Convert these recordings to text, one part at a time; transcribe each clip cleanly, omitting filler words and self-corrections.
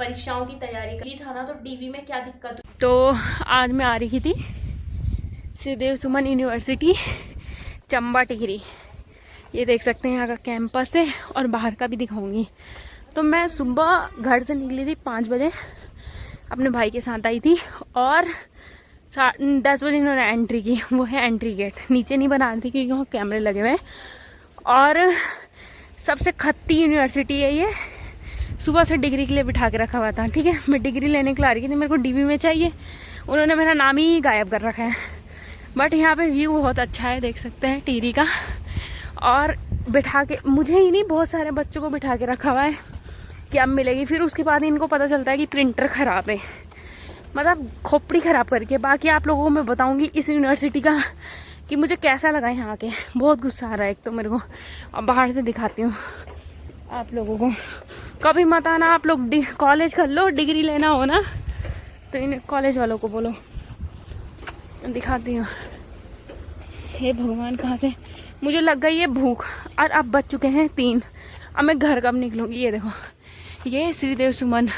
परीक्षाओं की तैयारी करी था ना, तो डीवी में क्या दिक्कत हुई। तो आज मैं आ रही थी श्रीदेव सुमन यूनिवर्सिटी चंबा टिहरी। ये देख सकते हैं यहाँ का कैंपस है और बाहर का भी दिखाऊंगी। तो मैं सुबह घर से निकली थी 5 बजे, अपने भाई के साथ आई थी और 10 बजे इन्होंने एंट्री की। वो है एंट्री गेट, नीचे नहीं बना रही थी क्योंकि वहाँ कैमरे लगे हुए हैं। और सबसे खत्ती यूनिवर्सिटी है ये, सुबह से डिग्री के लिए बिठा के रखा हुआ था। ठीक है, मैं डिग्री लेने के लिए आ रही थी, मेरे को डीवी में चाहिए, उन्होंने मेरा नाम ही गायब कर रखा है। बट यहाँ पे व्यू बहुत अच्छा है, देख सकते हैं टिहरी का। और बिठा के, मुझे ही नहीं बहुत सारे बच्चों को बिठा के रखा हुआ है कि अब मिलेगी। फिर उसके बाद इनको पता चलता है कि प्रिंटर ख़राब है, मतलब खोपड़ी ख़राब करके। बाकी आप लोगों को मैं बताऊंगी इस यूनिवर्सिटी का कि मुझे कैसा लगा यहाँ के। बहुत गुस्सा आ रहा है एक तो मेरे को, और बाहर से दिखाती हूँ आप लोगों को। कभी मत आना आप लोग, कॉलेज कर लो, डिग्री लेना हो ना तो इन कॉलेज वालों को बोलो। दिखाती हूँ। हे भगवान, कहाँ से मुझे लग गई है भूख, और अब बज चुके हैं 3। अब मैं घर कब निकलूँगी। ये देखो, ये Shridev Suman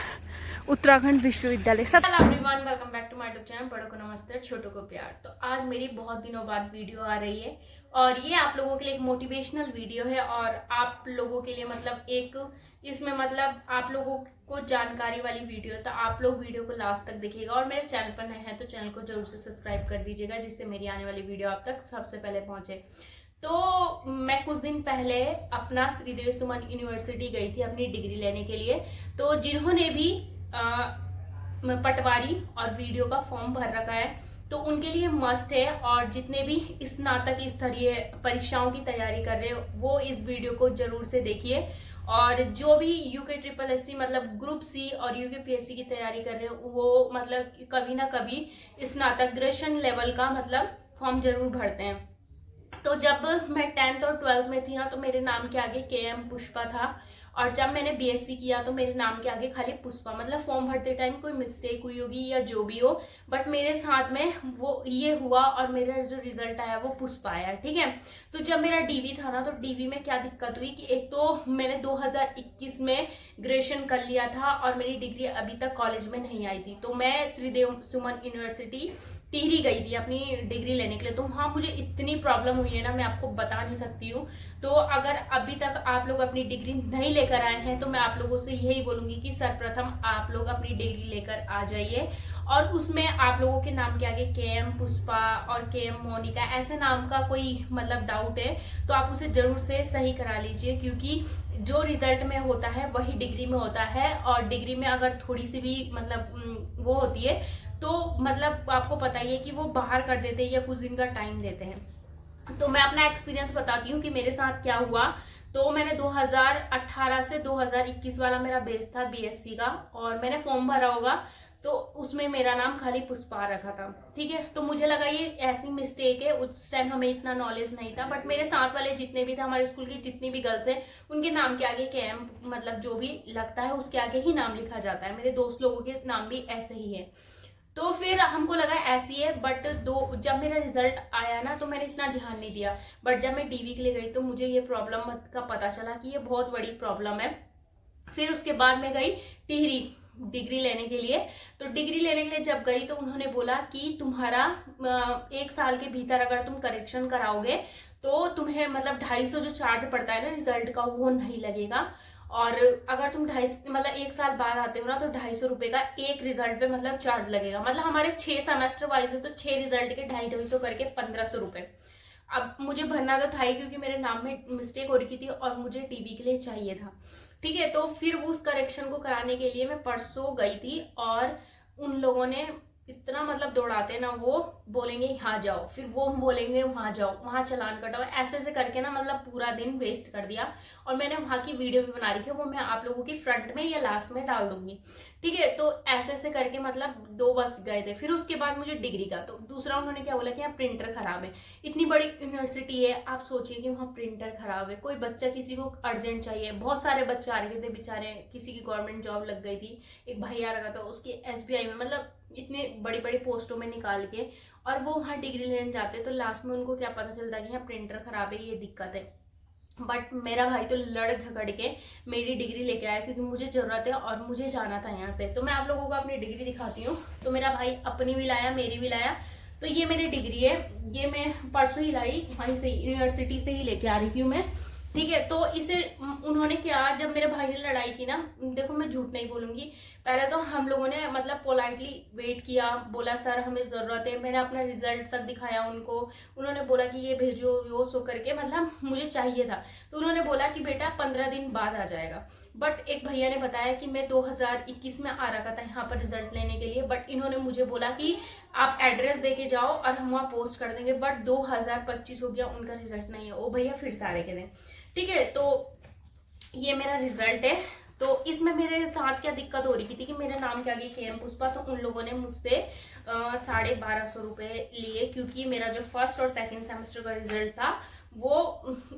Uttarakhand Vishwavidyalaya. Everyone, welcome back to my YouTube channel. बड़ों को नमस्ते, छोटों को प्यार। तो आज मेरी बहुत दिनों बाद वीडियो आ रही है और ये आप लोगों के लिए एक मोटिवेशनल वीडियो है और आप लोगों के लिए मतलब एक इसमें मतलब आप लोगों को जानकारी वाली वीडियो। तो आप लोग वीडियो को लास्ट तक देखिएगा और मेरे चैनल पर नए हैं तो चैनल को जरूर से सब्सक्राइब कर दीजिएगा, जिससे मेरी आने वाली वीडियो आप तक सबसे पहले पहुंचे। तो मैं कुछ दिन पहले अपना श्रीदेव सुमन यूनिवर्सिटी गई थी अपनी डिग्री लेने के लिए। तो जिन्होंने भी पटवारी और वीडियो का फॉर्म भर रखा है तो उनके लिए मस्ट है, और जितने भी स्नातक स्तरीय परीक्षाओं की तैयारी कर रहे हैं वो इस वीडियो को जरूर से देखिए। और जो भी यूके SSS मतलब ग्रुप सी और यूके PSC की तैयारी कर रहे हैं वो मतलब कभी ना कभी स्नातक ग्रेजुएशन लेवल का मतलब फॉर्म जरूर भरते हैं। तो जब मैं 10th और 12th में थी ना तो मेरे नाम के आगे KM पुष्पा था, और जब मैंने BSc किया तो मेरे नाम के आगे खाली पुष्पा। मतलब फॉर्म भरते टाइम कोई मिस्टेक हुई होगी या जो भी हो, बट मेरे साथ में वो ये हुआ और मेरा जो रिजल्ट आया वो पुष्पा आया। ठीक है, तो जब मेरा डीवी था ना तो डीवी में क्या दिक्कत हुई कि एक तो मैंने 2021 में ग्रेजुएशन कर लिया था और मेरी डिग्री अभी तक कॉलेज में नहीं आई थी। तो मैं श्रीदेव सुमन यूनिवर्सिटी टिहरी गई थी अपनी डिग्री लेने के लिए। तो हाँ, मुझे इतनी प्रॉब्लम हुई है ना, मैं आपको बता नहीं सकती हूँ। तो अगर अभी तक आप लोग अपनी डिग्री नहीं लेकर आए हैं तो मैं आप लोगों से यही बोलूंगी कि सर्वप्रथम आप लोग अपनी डिग्री लेकर आ जाइए, और उसमें आप लोगों के नाम के आगे KM पुष्पा और KM मोनिका ऐसे नाम का कोई मतलब डाउट है तो आप उसे जरूर से सही करा लीजिए, क्योंकि जो रिजल्ट में होता है वही डिग्री में होता है। और डिग्री में अगर थोड़ी सी भी मतलब वो होती है तो मतलब आपको पता ही है कि वो बाहर कर देते हैं या कुछ दिन का टाइम देते हैं। तो मैं अपना एक्सपीरियंस बताती हूँ कि मेरे साथ क्या हुआ। तो मैंने 2018 से 2021 वाला मेरा बेस था BSc का, और मैंने फॉर्म भरा होगा तो उसमें मेरा नाम खाली पुष्पा रखा था। ठीक है, तो मुझे लगा ये ऐसी मिस्टेक है, उस टाइम हमें इतना नॉलेज नहीं था। बट मेरे साथ वाले जितने भी थे, हमारे स्कूल की जितनी भी गर्ल्स हैं, उनके नाम के आगे KM मतलब जो भी लगता है उसके आगे ही नाम लिखा जाता है। मेरे दोस्त लोगों के नाम भी ऐसे ही है। तो फिर हमको लगा ऐसी है, बट जब मेरा रिजल्ट आया ना तो मैंने इतना ध्यान नहीं दिया। बट जब मैं डीवी के लिए गई तो मुझे ये प्रॉब्लम का पता चला कि ये बहुत बड़ी प्रॉब्लम है। फिर उसके बाद मैं गई टिहरी डिग्री लेने के लिए। तो डिग्री लेने के लिए जब गई तो उन्होंने बोला कि तुम्हारा 1 साल के भीतर अगर तुम करेक्शन कराओगे तो तुम्हें मतलब 250 जो चार्ज पड़ता है ना रिजल्ट का वो नहीं लगेगा। और अगर तुम 250 मतलब 1 साल बाद आते हो ना तो 250 रुपए का एक रिजल्ट पे मतलब चार्ज लगेगा। मतलब हमारे 6 सेमेस्टर वाइज है तो 6 रिजल्ट के 250 करके 1500 रुपए। अब मुझे भरना तो था ही क्योंकि मेरे नाम में मिस्टेक हो रही थी और मुझे टीवी के लिए चाहिए था। ठीक है, तो फिर उस करेक्शन को कराने के लिए मैं परसों गई थी, और उन लोगों ने इतना मतलब दौड़ाते ना, वो बोलेंगे यहाँ जाओ, फिर वो बोलेंगे वहां जाओ, वहां चलान कटाओ, ऐसे ऐसे करके ना मतलब पूरा दिन वेस्ट कर दिया। और मैंने वहां की वीडियो भी बना रखी है, वो मैं आप लोगों की फ्रंट में या लास्ट में डाल दूंगी। ठीक है, तो ऐसे ऐसे करके मतलब 2 बस गए थे। फिर उसके बाद मुझे डिग्री का तो दूसरा उन्होंने क्या बोला कि यहाँ प्रिंटर खराब है। इतनी बड़ी यूनिवर्सिटी है, आप सोचिए कि वहाँ प्रिंटर खराब है, कोई बच्चा किसी को अर्जेंट चाहिए, बहुत सारे बच्चे आ रहे थे बेचारे, किसी की गवर्नमेंट जॉब लग गई थी, एक भाई आ रखा था उसकी SBI में, मतलब इतने बड़ी बड़ी पोस्टों में निकाल के, और वो वहाँ डिग्री लेने जाते तो लास्ट में उनको क्या पता चलता कि यहाँ प्रिंटर खराब है, ये दिक्कत है। बट मेरा भाई तो लड़ झगड़ के मेरी डिग्री लेके आया, क्योंकि मुझे ज़रूरत है और मुझे जाना था यहाँ से। तो मैं आप लोगों को अपनी डिग्री दिखाती हूँ। तो मेरा भाई अपनी भी लाया, मेरी भी लाया। तो ये मेरी डिग्री है, ये मैं परसों ही लाई, वहीं से यूनिवर्सिटी से ही लेके आ रही हूँ मैं। ठीक है, तो इसे उन्होंने क्या, जब मेरे भाई ने लड़ाई की ना, देखो मैं झूठ नहीं बोलूंगी, पहले तो हम लोगों ने मतलब पोलाइटली वेट किया, बोला सर हमें ज़रूरत है, मैंने अपना रिजल्ट तक दिखाया उनको। उन्होंने बोला कि ये भेजो वो सो करके, मतलब मुझे चाहिए था। तो उन्होंने बोला कि बेटा 15 दिन बाद आ जाएगा। बट एक भैया ने बताया कि मैं 2021 में आ रखा था यहाँ पर रिजल्ट लेने के लिए, बट इन्होंने मुझे बोला कि आप एड्रेस दे के जाओ और हम वहाँ पोस्ट कर देंगे। बट 2025 हो गया, उनका रिजल्ट नहीं है। वो भैया फिर से आ रहे के दिन। ठीक है, तो ये मेरा रिजल्ट है। तो इसमें मेरे साथ क्या दिक्कत हो रही थी कि मेरा नाम के आगे KM पुष्पा, तो उन लोगों ने मुझसे 1250 रुपये लिए, क्योंकि मेरा जो फर्स्ट और सेकंड सेमेस्टर का रिजल्ट था वो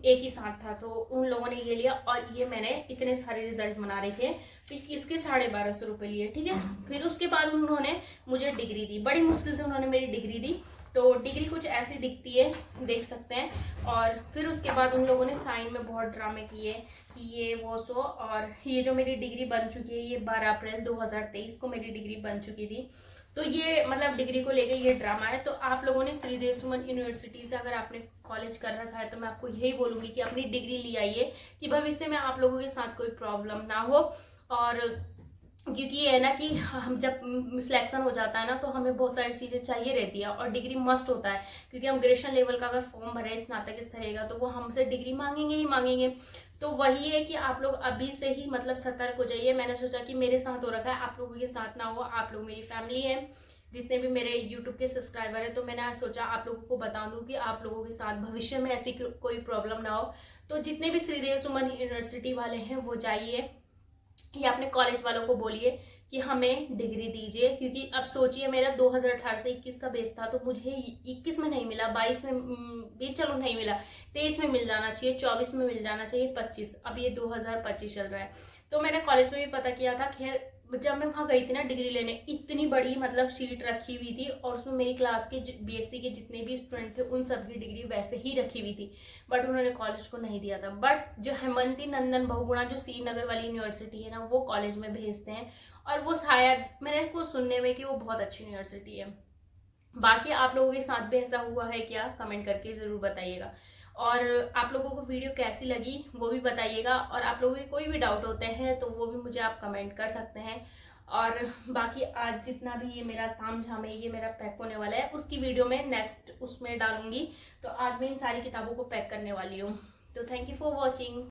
एक ही साथ था। तो उन लोगों ने ये लिया, और ये मैंने इतने सारे रिजल्ट बना रहे थे, तो इसके 1250 रुपये लिए। ठीक है, फिर उसके बाद उन्होंने मुझे डिग्री दी, बड़ी मुश्किल से उन्होंने मेरी डिग्री दी। तो डिग्री कुछ ऐसी दिखती है, देख सकते हैं। और फिर उसके बाद उन लोगों ने साइन में बहुत ड्रामे किए कि ये वो सो। और ये जो मेरी डिग्री बन चुकी है, ये 12 अप्रैल 2023 को मेरी डिग्री बन चुकी थी। तो ये मतलब डिग्री को लेके ये ड्रामा है। तो आप लोगों ने श्रीदेव सुमन यूनिवर्सिटी से अगर आपने कॉलेज कर रखा है, तो मैं आपको यही बोलूँगी कि अपनी डिग्री ले आइए, कि भविष्य में आप लोगों के साथ कोई प्रॉब्लम ना हो। और क्योंकि ये है ना कि हम जब सिलेक्शन हो जाता है ना, तो हमें बहुत सारी चीज़ें चाहिए रहती है, और डिग्री मस्ट होता है। क्योंकि हम ग्रेजुएशन लेवल का अगर फॉर्म भरे स्नातक स्तर का, तो वो हमसे डिग्री मांगेंगे ही मांगेंगे। तो वही है कि आप लोग अभी से ही मतलब सतर्क हो जाइए। मैंने सोचा कि मेरे साथ हो रखा है, आप लोगों के साथ ना हो। आप लोग मेरी फैमिली है, जितने भी मेरे यूट्यूब के सब्सक्राइबर है, तो मैंने सोचा आप लोगों को बता दूं कि आप लोगों के साथ भविष्य में ऐसी कोई प्रॉब्लम ना हो। तो जितने भी श्रीदेव सुमन यूनिवर्सिटी वाले हैं वो जाइए, या अपने कॉलेज वालों को बोलिए कि हमें डिग्री दीजिए। क्योंकि अब सोचिए, मेरा 2018 से 21 का बेस था, तो मुझे 21 में नहीं मिला, 22 में भी चलो नहीं मिला, 23 में मिल जाना चाहिए, 24 में मिल जाना चाहिए, 25, अब ये 2025 चल रहा है। तो मैंने कॉलेज में भी पता किया था। खैर, जब मैं वहाँ गई थी ना डिग्री लेने, इतनी बड़ी मतलब शीट रखी हुई थी, और उसमें मेरी क्लास के BSc के जितने भी स्टूडेंट थे उन सब की डिग्री वैसे ही रखी हुई थी, बट उन्होंने कॉलेज को नहीं दिया था। बट जो हेमंती नंदन बहुगुणा जो श्रीनगर वाली यूनिवर्सिटी है ना, वो कॉलेज में भेजते हैं। और वो शायद मैंने कुछ सुनने में कि वो बहुत अच्छी यूनिवर्सिटी है। बाकी आप लोगों के साथ भी ऐसा हुआ है क्या, कमेंट करके ज़रूर बताइएगा। और आप लोगों को वीडियो कैसी लगी वो भी बताइएगा, और आप लोगों के कोई भी डाउट होते हैं तो वो भी मुझे आप कमेंट कर सकते हैं। और बाकी आज जितना भी ये मेरा ताम झाम है, ये मेरा पैक होने वाला है, उसकी वीडियो मैं नेक्स्ट उसमें डालूंगी। तो आज मैं इन सारी किताबों को पैक करने वाली हूँ। तो थैंक यू फॉर वॉचिंग।